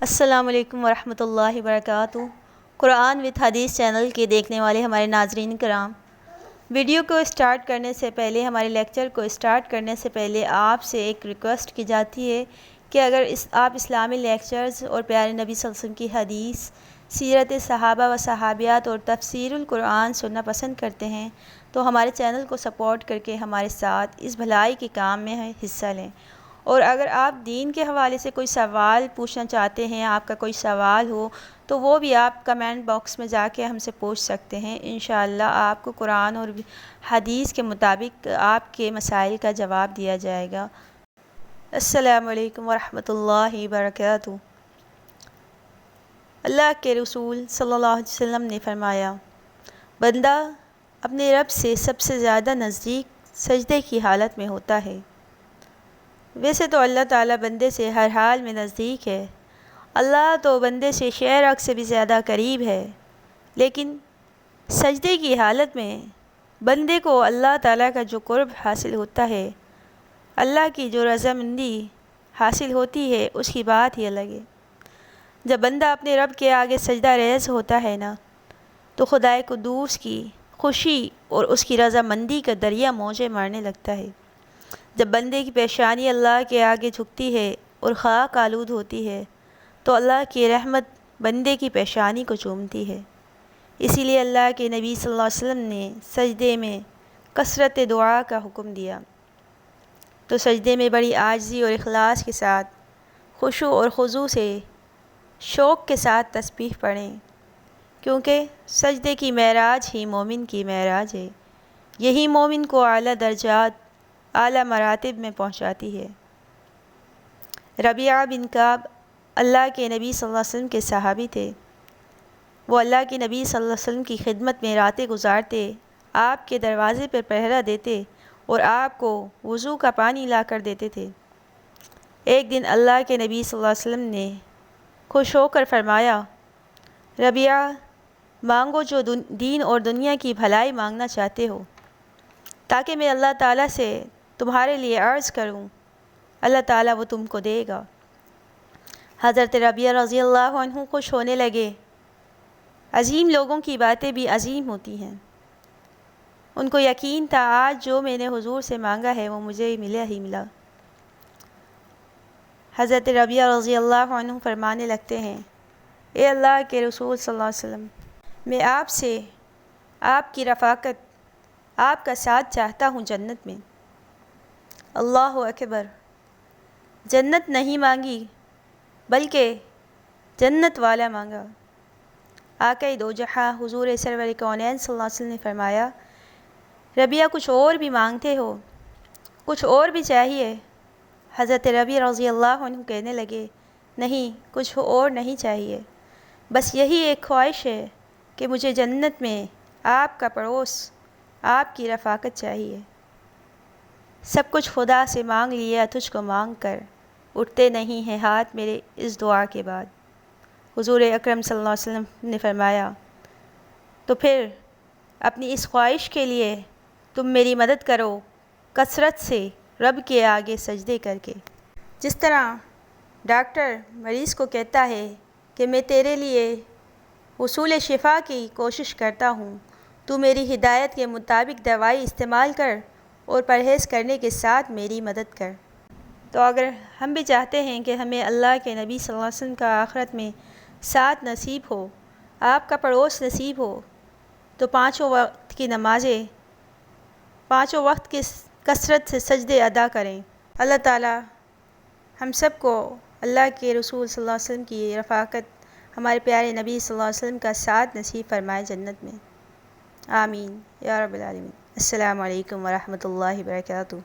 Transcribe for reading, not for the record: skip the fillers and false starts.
السلام علیکم ورحمۃ اللہ وبرکاتہ۔ قرآن وتھ حدیث چینل کے دیکھنے والے ہمارے ناظرین کرام، ویڈیو کو اسٹارٹ کرنے سے پہلے، ہمارے لیکچر کو اسٹارٹ کرنے سے پہلے آپ سے ایک ریکویسٹ کی جاتی ہے کہ اگر آپ اسلامی لیکچرز اور پیارے نبی صلی اللہ علیہ وسلم کی حدیث، سیرت صحابہ و صحابیات اور تفسیر القرآن سننا پسند کرتے ہیں تو ہمارے چینل کو سپورٹ کر کے ہمارے ساتھ اس بھلائی کے کام میں حصہ لیں۔ اور اگر آپ دین کے حوالے سے کوئی سوال پوچھنا چاہتے ہیں، آپ کا کوئی سوال ہو تو وہ بھی آپ کمنٹ باکس میں جا کے ہم سے پوچھ سکتے ہیں۔ انشاءاللہ آپ کو قرآن اور حدیث کے مطابق آپ کے مسائل کا جواب دیا جائے گا۔ السلام علیکم ورحمۃ اللہ وبرکاتہ۔ اللہ کے رسول صلی اللہ علیہ وسلم نے فرمایا، بندہ اپنے رب سے سب سے زیادہ نزدیک سجدے کی حالت میں ہوتا ہے۔ ویسے تو اللہ تعالیٰ بندے سے ہر حال میں نزدیک ہے، اللہ تو بندے سے شعرک سے بھی زیادہ قریب ہے، لیکن سجدے کی حالت میں بندے کو اللہ تعالیٰ کا جو قرب حاصل ہوتا ہے، اللہ کی جو رضامندی حاصل ہوتی ہے، اس کی بات ہی الگ ہے۔ جب بندہ اپنے رب کے آگے سجدہ ریز ہوتا ہے نا، تو خدائے قدوس کی خوشی اور اس کی رضامندی کا دریا موجیں مارنے لگتا ہے۔ جب بندے کی پیشانی اللہ کے آگے جھکتی ہے اور خاک آلود ہوتی ہے تو اللہ کی رحمت بندے کی پیشانی کو چومتی ہے۔ اسی لیے اللہ کے نبی صلی اللہ علیہ وسلم نے سجدے میں کثرت دعا کا حکم دیا، تو سجدے میں بڑی عاجزی اور اخلاص کے ساتھ، خشوع اور خضوع سے، شوق کے ساتھ تسبیح پڑھیں، کیونکہ سجدے کی معراج ہی مومن کی معراج ہے، یہی مومن کو اعلیٰ درجات، اعلیٰ مراتب میں پہنچاتی ہے۔ ربیعہ بن کعب اللہ کے نبی صلی اللہ علیہ وسلم کے صحابی تھے۔ وہ اللہ کے نبی صلی اللہ علیہ وسلم کی خدمت میں راتیں گزارتے، آپ کے دروازے پر پہرہ دیتے اور آپ کو وضو کا پانی لا کر دیتے تھے۔ ایک دن اللہ کے نبی صلی اللہ علیہ وسلم نے خوش ہو کر فرمایا، ربیعہ مانگو جو دین اور دنیا کی بھلائی مانگنا چاہتے ہو، تاکہ میں اللہ تعالیٰ سے تمہارے لیے عرض کروں، اللہ تعالیٰ وہ تم کو دے گا۔ حضرت ربیعہ رضی اللہ عنہ خوش ہونے لگے۔ عظیم لوگوں کی باتیں بھی عظیم ہوتی ہیں۔ ان کو یقین تھا آج جو میں نے حضور سے مانگا ہے وہ مجھے ملا ہی ملا۔ حضرت ربیعہ رضی اللہ عنہ فرمانے لگتے ہیں، اے اللہ کے رسول صلی اللہ علیہ وسلم، میں آپ سے آپ کی رفاقت، آپ کا ساتھ چاہتا ہوں جنت میں۔ اللہ اکبر! جنت نہیں مانگی بلکہ جنت والا مانگا۔ آقا دو جہاں حضور سرور کونین صلی اللہ علیہ وسلم نے فرمایا، ربیعہ کچھ اور بھی مانگتے ہو، کچھ اور بھی چاہیے؟ حضرت ربیعہ رضی اللہ عنہ کہنے لگے، نہیں، کچھ اور نہیں چاہیے، بس یہی ایک خواہش ہے کہ مجھے جنت میں آپ کا پڑوس، آپ کی رفاقت چاہیے۔ سب کچھ خدا سے مانگ لیا تجھ کو مانگ کر، اٹھتے نہیں ہیں ہاتھ میرے اس دعا کے بعد۔ حضور اکرم صلی اللہ علیہ وسلم نے فرمایا، تو پھر اپنی اس خواہش کے لیے تم میری مدد کرو کثرت سے رب کے آگے سجدے کر کے۔ جس طرح ڈاکٹر مریض کو کہتا ہے کہ میں تیرے لیے حصول شفا کی کوشش کرتا ہوں، تو میری ہدایت کے مطابق دوائی استعمال کر اور پرہیز کرنے کے ساتھ میری مدد کر۔ تو اگر ہم بھی چاہتے ہیں کہ ہمیں اللہ کے نبی صلی اللہ علیہ وسلم کا آخرت میں ساتھ نصیب ہو، آپ کا پڑوس نصیب ہو، تو پانچوں وقت کی نمازیں، پانچوں وقت کی کثرت سے سجدے ادا کریں۔ اللہ تعالیٰ ہم سب کو اللہ کے رسول صلی اللہ علیہ وسلم کی رفاقت، ہمارے پیارے نبی صلی اللہ علیہ وسلم کا ساتھ نصیب فرمائے جنت میں۔ آمین یا رب العالمین۔ السلام علیکم ورحمۃ اللہ وبرکاتہ۔